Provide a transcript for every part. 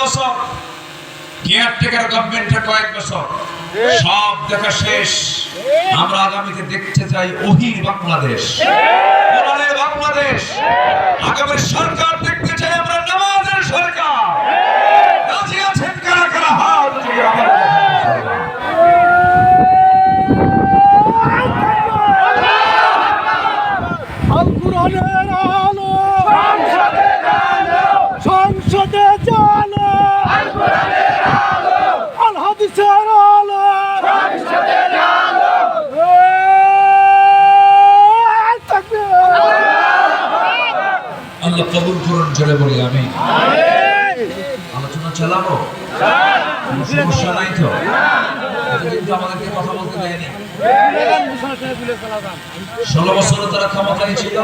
বছর কেয়ারটেকার গভর্নমেন্টের কয়েক বছর সব দেখা শেষ। আমরা আগামীতে দেখতে চাই ওহির বাংলাদেশ, কোরআনের বাংলাদেশ। আগামীর সরকার দেখতে চাই আমরা নামাজের সরকার। রাজি আছেন কারা কারা? হাত তুলে আমার আল কোরআনের আলো সংসদে জানো, আল কোরআনের আলো আল হাদিসের আলো সংসদে জানো। আল্লাহ কবুল করুন, জোরে বলি আমি। আলোচনা চালাবো, কোনো সমস্যা নাই তো? কিন্তু আমাদেরকে কথা বলতে দেয়নি। 16 বছর তারা ক্ষমতায় ছিল।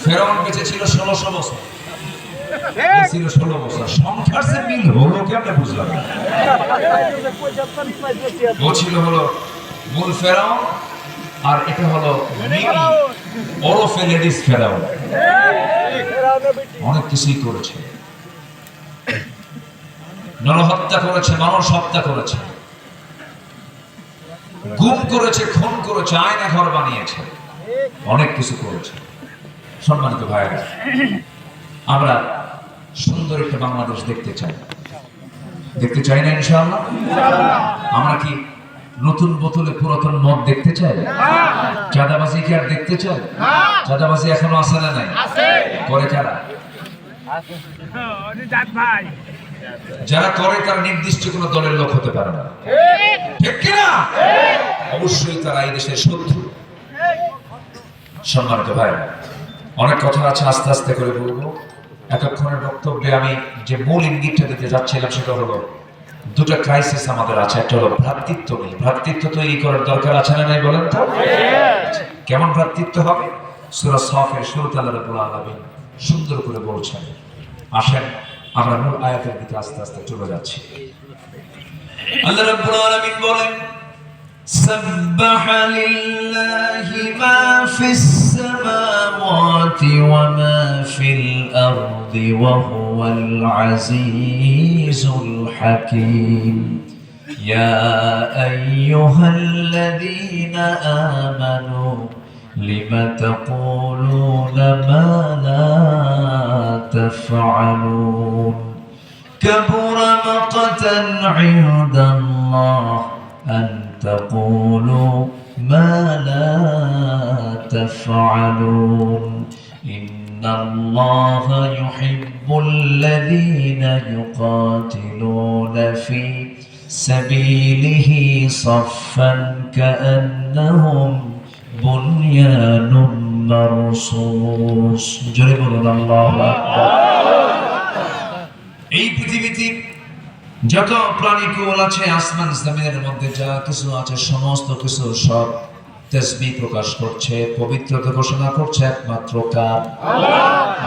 ফেরাউন বেঁচে ছিল 1600 বছর, ছিল 16 বছর। সংখ্যার যে মিল হলো কেমনে বুঝলাম? ও ছিল হলো মূল ফেরাউন, আর এটা হলো মিনি ওরফে লেডিস ফেরাউন। অনেক কিছুই করেছে, নরহত্যা করেছে, মানুষ হত্যা করেছে, গুম করেছে, খুন করেছে, আয়না ঘর বানিয়েছে, অনেক কিছু করেছে। সম্মানিত ভাইরা, আমরা সুন্দর একটা বাংলাদেশ দেখতে চাই, দেখতে চাই না ইনশাআল্লাহ? আমরা কি নতুন বোতলে পুরাতন মদ দেখতে চাই? চাঁদাবাজি কি আর দেখতে চাই? চাঁদাবাজি এখনো আছে না নাই? করে কারা? যারা করে তারা নির্দিষ্ট কোন দলের লোক হতে পারে না, ঠিক কিনা? অবশ্যই তারা এই দেশের শত্রু। সম্মানিত ভাইরা, অনেক কথা আছে, আস্তে আস্তে করে বলবো। এতক্ষণের বক্তব্যে আমি যে মূল ইঙ্গিতটা দিতে যাচ্ছিলাম সেটা হলো দুটো ক্রাইসিস আমাদের আছে। একটা হলো ভ্রাতৃত্ব নেই। ভ্রাতৃত্ব তৈরি করার দরকার আছে না নাই বলেন তো? কেমন ভ্রাতৃত্ব হবে? সূরা সাফের শুরুতে আল্লাহ রাব্বুল আলামিন সুন্দর করে বলছেন। আসেন আমরা মূল আয়াতের দিকে আস্তে আস্তে চলে যাচ্ছি। আল্লাহ রাব্বুল আলামিন বলেন, সাব্বাহা লিল্লাহি মা ফিস সামাওয়াতি ওয়া মা ফিল আরদি ওয়া হুয়াল আজিজুল হাকীম। ইয়া আইয়ুহাল্লাযীনা আমানু লিমা তাকুলুনা মা লা তাফআলুন কাবুরা মাকতান ইনদাল্লাহ আন তাকুলু মা লা তাফআলুন ইন্নাল্লাহা ইউহিব্বুল্লাযীনা ইউকাতিলুনা ফি সাবিলিহি সাফফান কাআন্নাহুম বুনয়ানুম মারসুস। জোরে বলুন আল্লাহু আকবার। এই পৃথিবীতে যত প্রাণীকুল আছে, আসমান জমিনের মধ্যে যা কিছু আছে, সমস্ত কিছু সব তাসবিহ প্রকাশ করছে, পবিত্রতা ঘোষণা করছে একমাত্র কার? আল্লাহ।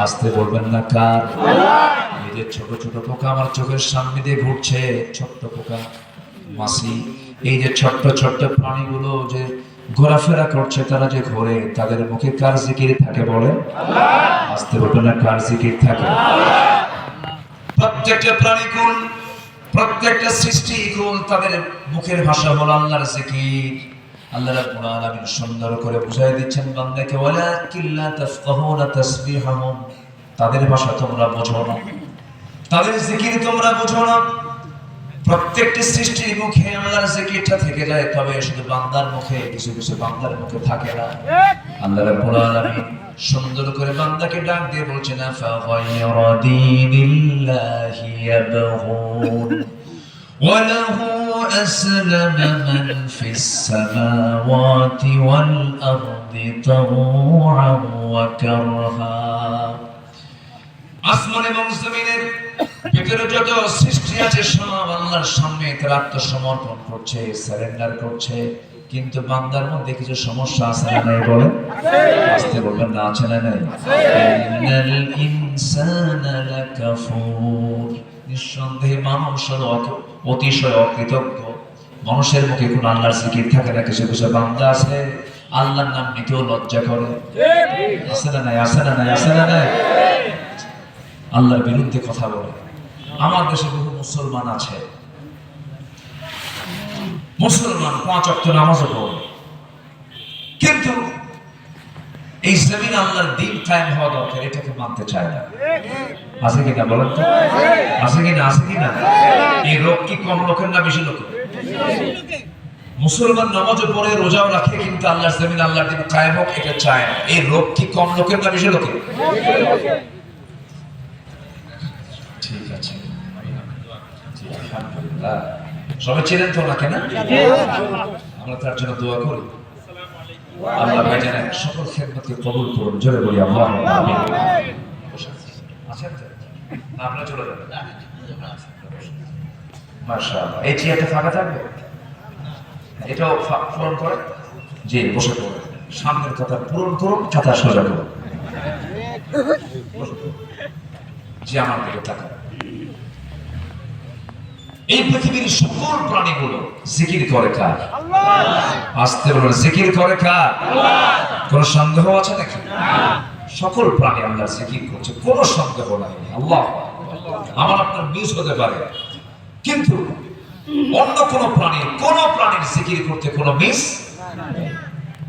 আসতে বলবেন না কার? আল্লাহ। এই যে ছোট ছোট পোকা আমার চোখের সামনে দিয়ে ঘুরছে, ছোট্ট পোকা, মাছি, এই যে ছোট্ট ছোট্ট প্রাণীগুলো যে ঘোরাফেরা করছে, তারা যে ঘোরে, তাদের মুখে কার জিকির থাকে বলেন? আল্লাহ। আসতে বলবেন না কার জিকির থাকে? আল্লাহ। প্রত্যেকটা প্রাণীকুল, প্রত্যেকটা সৃষ্টিকুল, তাদের মুখের ভাষা হলো আল্লাহর জিকির। আল্লাহ রাব্বুল আলামিন সুন্দর করে বুঝাই দিচ্ছেন বান্দাকে, ওয়ালাকিন লা তাফকাহুনা তাসবিহাহুম, তাদের ভাষা তোমরা বোঝো না, তাদের জিকির তোমরা বোঝো না। প্রত্যেকটি সৃষ্টির মুখে আল্লাহর জিকিরটা থেকে যায়, তবে শুধু বান্দার মুখে, কিছু কিছু বান্দার মুখে থাকে না। আল্লাহ রাব্বুল আলামিন সুন্দর করে বান্দাকে ডাক দিয়ে বলছেন, আফাগায়রা দীনিল্লাহি ইয়াবগুন وله أسلم من في السماوات والأرض طوعا وكرها। আসমান এবং জমিনের ভিতরে যত সৃষ্টি আছে সব আল্লাহর সামনে তার আত্মসমর্পণ করছে, সারেন্ডার করছে। কিন্তু বান্দার মধ্যে কিছু সমস্যা আছে না নাই বলেন? আসতে বলবেন না, আছে না নাই? ইন্নাল ইনসানা লাকাফুর, নিঃসন্দেহে মানুষ হলো অতিশয় অকৃতজ্ঞ। মানুষের মুখে কোন আল্লাহর জিকির থাকে না। কিছু কিছু বান্দা আছে আল্লাহর নাম নিতেও লজ্জা করে, আছে না নাই? আছে না নাই? আছে না নাই? আল্লাহর বিরুদ্ধে কথা বলে, আমার দেশে বহু মুসলমান আছে, মুসলমান 5 ওয়াক্ত নামাজও পড়ে, কিন্তু এই জমিন আল্লাহর দিন কায়েম হওয়া দরকার, এটাকে মানতে চায় না। আছে কিনা বলেন তো? আছে কিনা? আছে কিনা? এই রোগ কি কম লোকের না বেশি লোকের? মুসলমান নামাজও পড়ে, রোজাও রাখে, কিন্তু আল্লাহর জমিন আল্লাহর দিন কায়েম হোক এটা চায় না। এই রোগ কি কম লোকের না বেশি লোকের? ঠিক আছে, আলহামদুলিল্লাহ। সবাই চেনেন তো ওনাকে না? আমরা তার জন্য দোয়া করি, আল্লাহ ভাইজানের সকল খেদমতকে কবুল করুন। জোরে বলি আল্লাহুম্মা আমিন। আছেন তো? না আপনারা চলে যাবেন? মাশাআল্লাহ। এই চেয়ারটা ফাঁকা থাকবে? এটাও পূরণ করে? জি, বসে পড়ুন। সামনের কথা পূরণ করুন, খাতা সোজা করুন। জি, আমার দিকে তাকান। এই পৃথিবীর সকল প্রাণীগুলো জিকির করে কার? আসতে বলুন, জিকির করে কার? কোন সন্দেহ আছে নাকি? সকল প্রাণী আল্লাহর জিকির করছে, কোনো সন্দেহ নাই। আল্লাহ, আমার আপনার মিস হতে পারে, কিন্তু অন্য কোন প্রাণীর জিকির করতে কোনো মিস